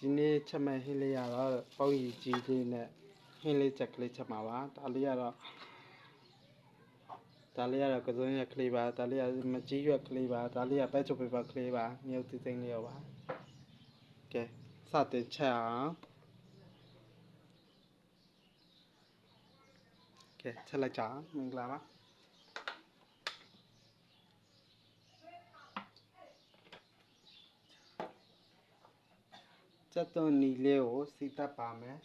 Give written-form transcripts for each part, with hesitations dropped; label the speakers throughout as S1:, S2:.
S1: ဒီနေ့ချက်မဲ့ဟင်းလေးရတော့ပေါင်းရည်ကြီးလေးနဲ့ဟင်းလေးချက်ကလေးချက်မှာပါဒါလေးကတော့ကစုံရက်ကလေးပါဒါလေးကမကြီးရွက်ကလေးပါဒါလေးကပဲချိုပေပါကလေးပါမြုပ်သိသိလေးရောပါကဲစတင်ချက်အောင်ကဲချက်လိုက်ကြအောင်မင်္ဂလာပါချက်သွန်နီလေးကိုစီတက်ပါမယ်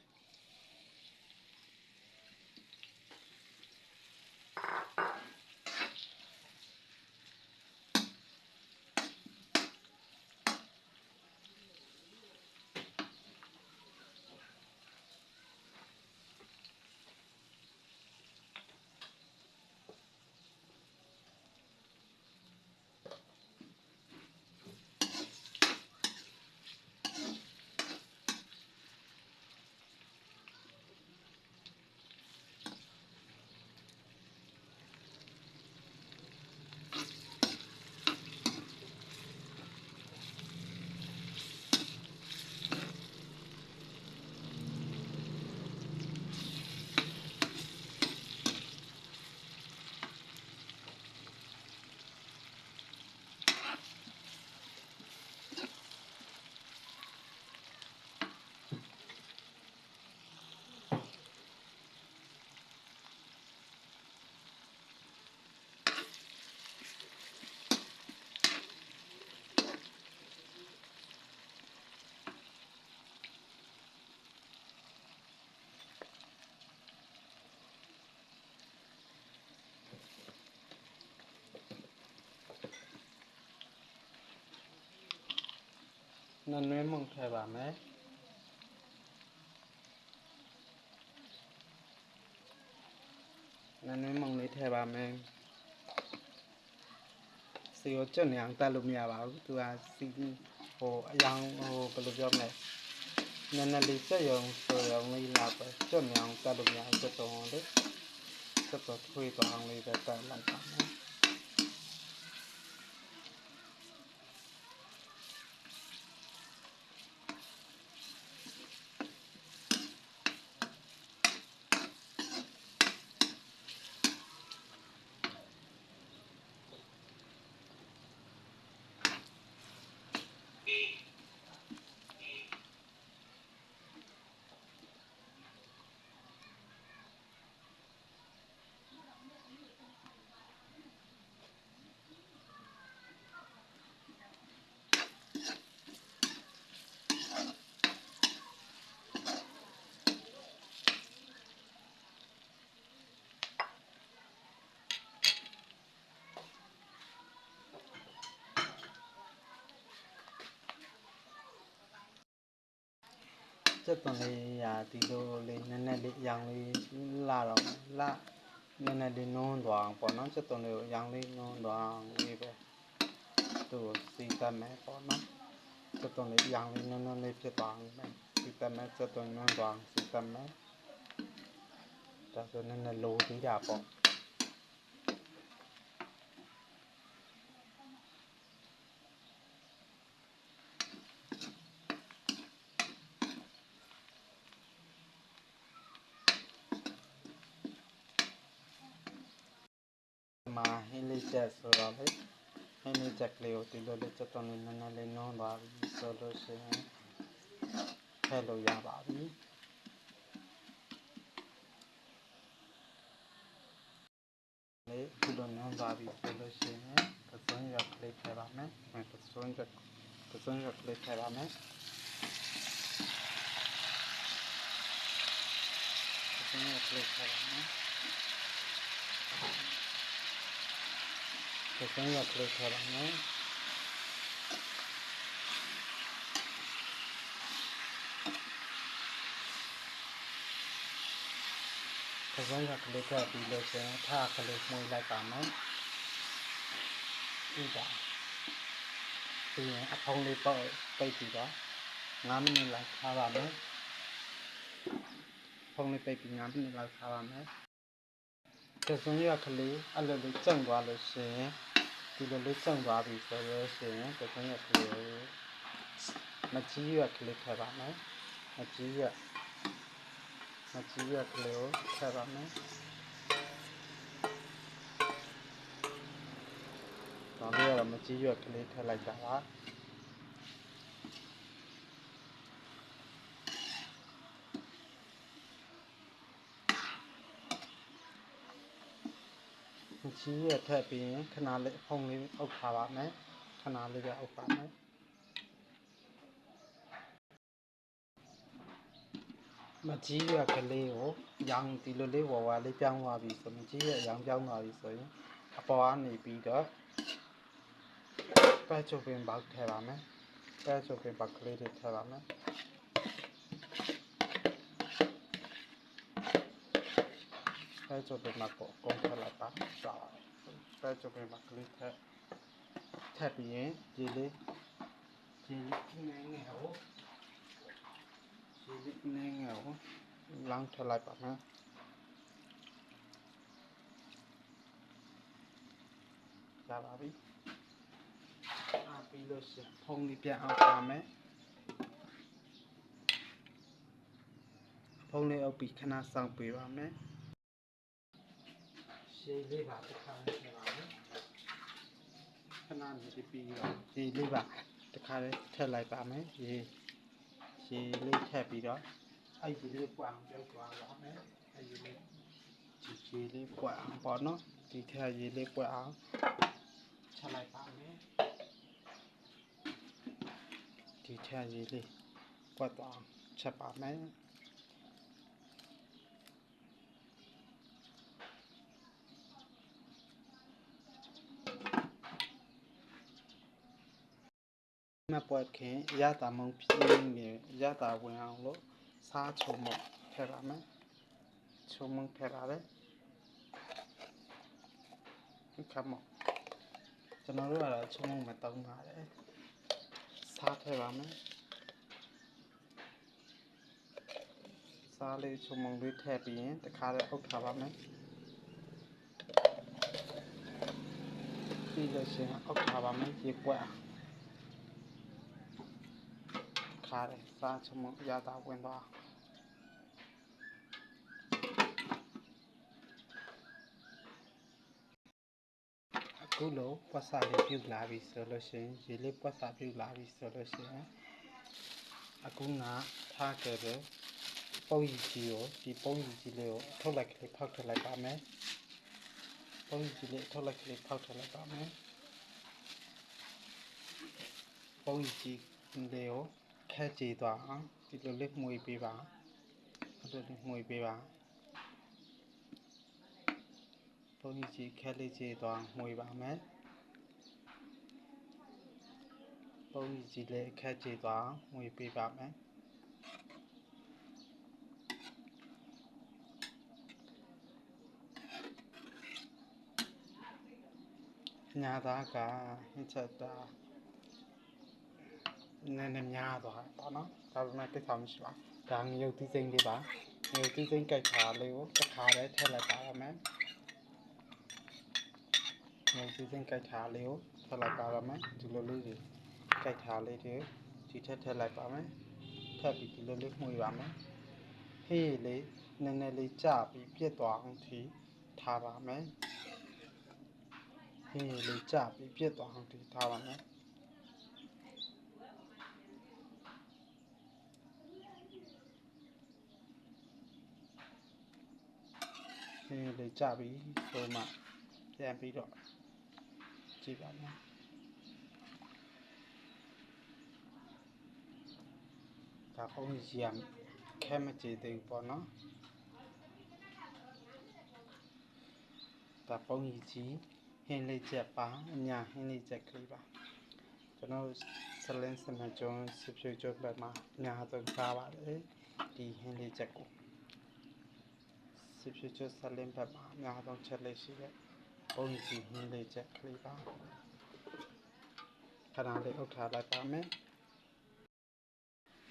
S1: နွေးမုံထည့်ပါမယ်နွေးမုံလေးထည့်ပါမယ်စီကိုကျွတ်နေအောင်တက်လို့မရပါဘူးသူကစီဟိုအယောင်ဟိုဘယ်လိုပြောမလဲနည်းနည်းလေးစက်ရုံဆိုရုံလေးလာပဲကျွတ်နေအောင်တက်လို့မရအောင်ကျွတ်တော့လေကျွတ်တော့ထွေးသွားအောင်လေးပဲတက်လိုက်ပါမယ်ချက်သွန်လေးရာဒီလိုလေးနည်းနည်းလေးအယောင်လေးလာတော့နည်းနည်းလေးနုံးသွားအောင်ပေါ့နော်ချက်သွန်လေးကိုအယောင်လေးနုံးသွားအောင်လေးပဲသူ့ကိုစီးတတ်မယ်ပေါ့နော်ချက်သွန်လေးအယောင်လေးနုံးလေးဖြစ်သွားအောင်ပဲစီးတတ်မယ်ချက်သွန်နုံးသွားအောင်စီးတတ်မယ်ဒါဆိုနည်းနည်းလိုသေးတာပေါ့မှာဟင်းလေးချက်ဆိုတော့လေဟင်းလေးချက်ကလေးကိုဒီလိုလေးချက်သွန်လေးနည်းနည်းလေးနုံးသွားပြီဆိုလို့ရှိရင်ထည့်လို့ရပါပြီလေဒီလိုနုံးသွားပြီဆိုလို့ရှိရင်ကစုံရွက်ကလေးထည့်ပါမယ်ကစုံရွက်ကလေးထည့်ပါမယ်ကစုံရွက်ကလေးထည့်ပါမယ်ကစုံရွက်ကလေးထည့်ပါမယ်ကစုံရွက်ကလေးထည့်ပြီးလို့ရှိရင်ထားကလေးမှုလိုက်ပါမယ်ပြီးပါပြီးရင်အဖုံးလေးပိတ်ပြီးတော့9မိနစ်လောက်ထားပါမယ်ဖုံးလေးပိတ်ပြီး9မိနစ်လောက်ထားပါမယ်ကစုံရွက်ကလေးအဲ့လိုလေးကျုံသွားလို့ရှိရင်ဒီလိုလေးကျုံသွားပြီဆိုလို့ရှိရင်ကစုံရွက်ကလေး မကြီးရွက်ကလေးထည့်ပါမယ်မကြီးရွက်ကလေးကိုထည့်ပါမယ်နောက်ပြီးတော့မကြီးရွက်ကလေးထည့်လိုက်တာပါမကြီးရွက်ထည့်ပြီးရင်ခဏလေးဖုံးလေးအုပ်ထားပါမယ်ခဏလေးပဲအုပ်ပါမယ်မကြီးရွက်ကလေးကိုရောင်ဒီလိုလေးဝါလေးပြောင်းသွားပြီဆိုမကြီးရွက်ရောင်ပြောင်းသွားပြီဆိုရင်အပေါ်ကနေပြီးတော့ပဲချိုပင်ပေါက်ထည့်ပါမယ်ပဲချိုပင်ပေါက်ကလေးတွေထည့်ပါမယ်ပဲချိုပင်ပေါက်ကိုအကုန်ထည့်လိုက်ပါပဲချိုပင်ပေါက်ကလေးထည့်ပြီးရင်ဒီလေးငယ်ကိုလောင်းထည့်လိုက်ပါမယ်ရပါပြီပြီးလို့ရှိရင်ဖုံးလေးပြန်အောင်ပါမယ်ဖုံးလေးအုပ်ပြီးခဏစောင့်ပေးပါမယ်ရှည်လေးပါတစ်ခါလေးထည့်ပါမယ်ခဏနေပြီးတော့ရှည်လေးပါတစ်ခါလေးထည့်လိုက်ပါမယ်ရှည်လေးထည့်ပြီးတော့အဲ့ဒီလေးပွအောင်ပြုတ်သွားပါမယ်အဲ့ဒီလေးရှည်လေးပွအောင်ပေါ့နော်ဒီထက်ရေးလေးပွအောင်ချက်လိုက်ပါမယ်ဒီထက်ရေးလေးပွတ်သွားချက်ပါမယ်မပွက်ခင်ရတာမုံပြင်းနေရတာဝင်အောင်လို့စားချုံမထည့်ပါမယ်ချုံမထည့်ပါမယ်ခမကျွန်တော်တို့ကတော့ချုံမတောင်းပါတယ်စားထည့်ပါမယ်စားလေးချုံမလေးထည့်ပြီးရင်တခါလေးအုပ်ထားပါမယ်ပြီးလို့ရှိရင်အုပ်ထားပါမယ်ရေပွက်ခါတယ်စားချုံမရတာဝင်သွားအခုလိုပွက်စာလေးပြုတ်လာပြီဆိုလို့ရှိရင်ရေလေးပွက်စာပြုတ်လာပြီဆိုလို့ရှိရင်အခုငါထားခဲ့တဲ့ပုံရိပ်ကြီးကိုဒီပုံရိပ်ကြီးလေးကိုထုတ်လိုက်ကလေးဖောက်ထည့်လိုက်ပါမယ်ပုံရိပ်ကြီးလေးထုတ်လိုက်ကလေးဖောက်ထည့်လိုက်ပါမယ်ပုံရိပ်ကြီးလေးကိုခဲကြည့်သွားအောင်ဒီလိုလေးမှွေပေးပါဒီလိုလေးမှွေပေးပါပုံရိပ်ကြီးခဲလေးကြည့်သွားမှွေပါမယ်ပုံရိပ်ကြီးလေးခဲကြည့်သွားမှွေပေးပါမယ်ညာသားကဟင်းချက်တာနည်းနည်းများသွားပေါ့နော်ဒါပေမဲ့ကိစ္စမရှိပါဒါငရုတ်သီးစိမ့်လေးပါငရုတ်သီးစိမ့်ကြိုက်ထားလေးကိုတစ်ခါတည်းထည့်လိုက်ပါရမယ်ငရုတ်သီးစိမ့်ကြိုက်ထားလေးကိုထည့်လိုက်ပါရမယ်ဒီလိုလေးတွေကြိုက်ထားလေးတွေဒီထည့်လိုက်ပါမယ်ထပ်ပြီးဒီလိုလေးမှုရမယ်ဟေးလေးနည်းနည်းလေးကြပြီးပြတ်သွားအောင်ထိထားပါမယ်ဟေးလေးကြပြီးပြတ်သွားအောင်ထိထားပါမယ်ဟေးလေးကြပြီးဆိုမှပြန်ပြီးတော့ကြည့်ပါမယ်ဒါပုံကြီးရခဲမကြည့်သေးဘူးပေါ့နော်ဒါပုံကြီးဟင်းလေးချက်ပါအညာဟင်းလေးချက်ကလေးပါကျွန်တော်ဆလင်းစမကျွန်းစဖြူကျွန်းဘက်မှာအများဆုံးစားပါတယ်ဒီဟင်းလေးချက်ကိုစဖြူကျွန်းဆလင်းဘက်မှာအများဆုံးချက်လေးရှိတဲ့ပုံကြီးဟင်းလေးချက်ကလေးပါခဏလေးအုပ်ထားလိုက်ပါမယ်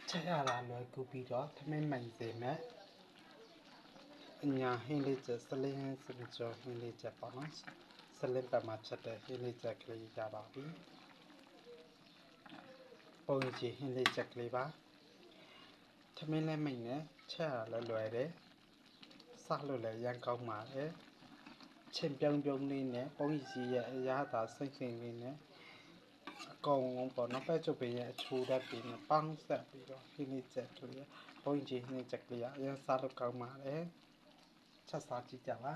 S1: ချက်ရလာလွယ်ကူပြီးတော့ထမင်းမှန်စေမယ်အညာဟင်းလေးချက်ဆလင်းစဖြူကျွန်းဟင်းလေးချက်ပေါ့နော်ဆလင်းဘက်မှာချက်တဲ့ဟင်းလေးချက်ကလေးရပါပြီ ပုံကြီးဟင်းလေးချက်ကလေးပါသမင်းလည်းမိတ်နဲ့ချက်ရလည်းလွယ်တယ်စားလို့လည်းရမ်းကောင်းပါတယ်ချင်းပြုံးပြုံးလေးနဲ့ပုံကြီးရဲ့အရာသာစိတ်စိမ်လေးနဲ့အကောင်လုံးပေါ့နော်ပဲကျုပ်ပင်ရဲ့အချိုးဓာတ်ပြီးနဲ့ပေါင်းဆက်ပြီးတော့ဟင်းလေးချက်ကလေးပုံကြီးဟင်းလေးချက်ကလေးအရင်စားလို့ကောင်းပါတယ်ချက်စားကြည့်ကြပါ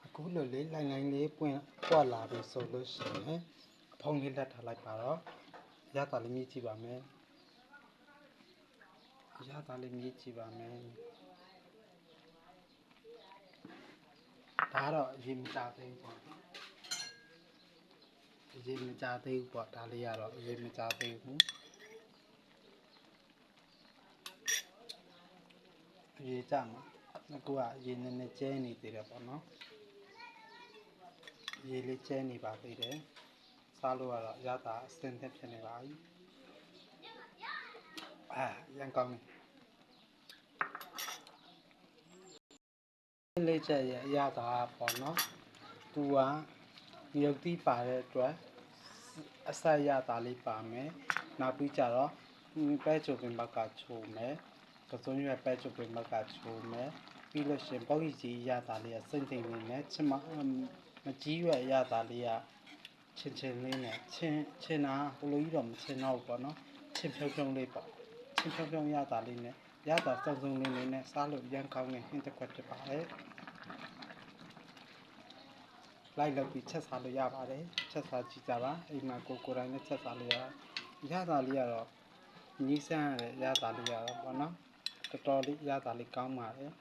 S1: အခုလိုလေးလိုင်းလိုင်းလေးပွက်လာပြီဆိုလို့ရှိရင်ဖုံးလေးလက်ထားလိုက်ပါတော့ရတာလေးမြည်ကြည့်ပါမယ်ရတာလေးမြည်ကြည့်ပါမယ်ဒါတော့အရင်မကြသေးဘူးပေါ့အရင်မကြသေးဘူးပေါ့ဒါလေးကတော့အရင်မကြသေးဘူးအရင်ကြမှာအခုကအရင်နည်းနည်းကျဲနေသေးတယ်ပေါ့နော်ရေလေးကျဲနေပါသေးတယ်စားလို့ကတော့ရတာအစင်းသက်ဖြစ်နေပါပြီရန်ကောင်းနေလေးချက်ရတာပေါ့နော်သူကရုပ်သီးပါတဲ့အတွက်အဆက်ရတာလေးပါမယ်နောက်ပြီးကြတော့ပဲချိုပင်ဘက်ကချိုမယ်ကစုံရွက်ပဲချိုပင်ဘက်ကချိုမယ်ပြီးလို့ရှင်ပေါ့ကြီးရတာလေးကစိမ့်စိမ့်လေးနဲ့ချမကြီးရွက်ရတာလေးကချင်းလေးနဲ့ချင်းနာဟိုလိုကြီးတော့မချင်းတော့ဘူးပေါ့နော်ချင်းဖြုံဖြုံလေးပေါ့ချင်းဖြုံဖြုံရတာလေးနဲ့ရတာစုံစုံလေးနဲ့စားလို့ရမ်းကောင်းတဲ့ဟင်းတစ်ခွက်ဖြစ်ပါတယ်လိုက်လောက်ပြီးချက်စားလို့ရပါတယ်ချက်စားကြည့်ကြပါအိမ်မှာကိုယ်တိုင်နဲ့ချက်စားလို့ရတာလေးကတော့ညီးစမ်းရတာလေးကတော့ပေါ့နော်တော်တော်လေးရတာလေးကောင်းပါတယ်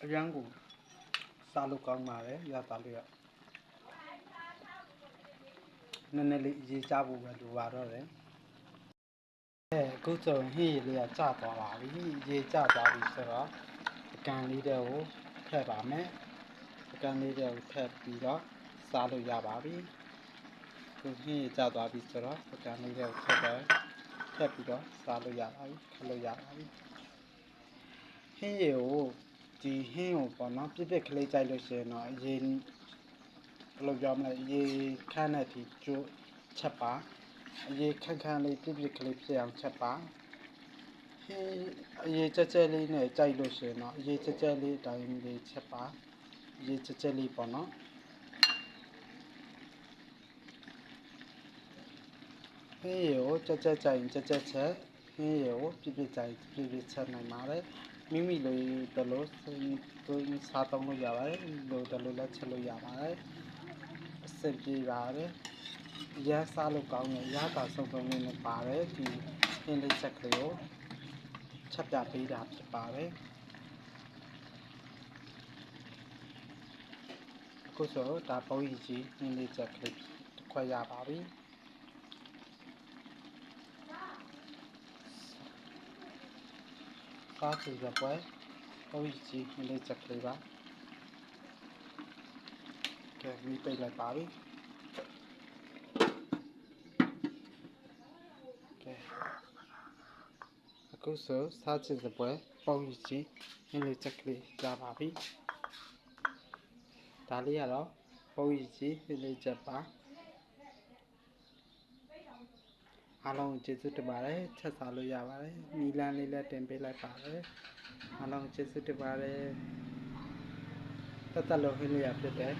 S1: အရန်ကိုစားလို့ကောင်းပါတယ်ရတာလေးကနည်းနည်းလေးရေးကြဖို့ပဲလိုပါတော့တယ်အခုဆိုဟင်းရည်လေးကကျသွားပါပြီရေကျသွားပြီဆိုတော့အကန်လေးတွေကိုထည့်ပါမယ်အကန်လေးတွေကိုထည့်ပြီးတော့စားလို့ရပါပြီခုဟင်းရည်ကျသွားပြီဆိုတော့အကန်လေးတွေကိုထည့်ပြီးတော့စားလို့ရပါပြီခလို့ရပါပြီဟင်းရည်ကိုဒီဟင်းကိုပေါ့နော်ပြစ်ကလေးကြိုက်လို့ရှိရင်တော့ရေဘယ်လိုပြောမလဲရေခန်းတဲ့ဒီကျိုးချက်ပါအရေးခန်းခန်းလေးပြစ်ကလေးဖြစ်အောင်ချက်ပါအရေးကြဲလေးနဲ့ကြိုက်လို့ရှိရင်တော့အရေးကြဲလေးအတိုင်းလေးချက်ပါအရေးကြဲလေးပေါ့နော်ဟင်းရကိုကြက်ကြိုင်ကြက်ချက်ဟင်းရကိုပြစ်ကြိုင်ပြစ်ချက်နိုင်ပါတယ်မိမိလိုတလို့စားသုံးလို့ရပါတယ်လိုတလို့လည်းချက်လို့ရပါတယ်အဆင်ပြေပါတယ်ရစားလို့ကောင်းတယ်ရတာစုံစုံလေးနဲ့ပါတယ်ဒီဟင်းလေးချက်ကလေးကိုချက်ပြပေးတာဖြစ်ပါတယ်အခုဆိုဒါပုံကြီးဟင်းလေးချက်ကလေးတစ်ခွက်ရပါပြီစားကြည့်ကြပွဲပုံကြီးဟင်းလေးချက်ကလေးပါကဲမိပိတ်လိုက်ပါပြီအခုဆိုစားကြည့်ကြပွဲပုံကြီးဟင်းလေးချက်ကလေးရပါပြီဒါလေးကတော့ပုံကြီးဟင်းလေးချက်ပါအားလုံးကျေးဇူးတင်ပါတယ်ချက်စားလို့ရပါတယ်မီလန်းလေးလည်းတင်ပေးလိုက်ပါတယ်အားလုံးကျေးဇူးတင်ပါတယ်တက်လို့ဟင်းလေးရဖြစ်တယ်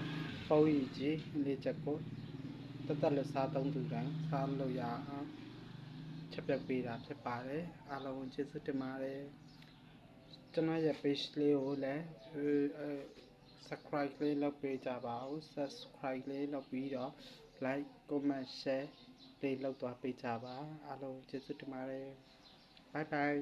S1: ပုံကြီးဟင်းလေးချက်ကိုတက်လို့စားသုံးသူတိုင်းစားလို့ရအောင်ချက်ပြပေးတာဖြစ်ပါတယ်အားလုံးကျေးဇူးတင်ပါတယ်ကျွန်တော်ရဲ့ page လေးကိုလည်းsubscribe လေးလုပ်ပေးကြပါဦး subscribe လေးလုပ်ပြီးတော့ like comment share လေးလုပ်သွားပေးကြပါအားလုံးကျေးဇူးတင်ပါတယ် bye bye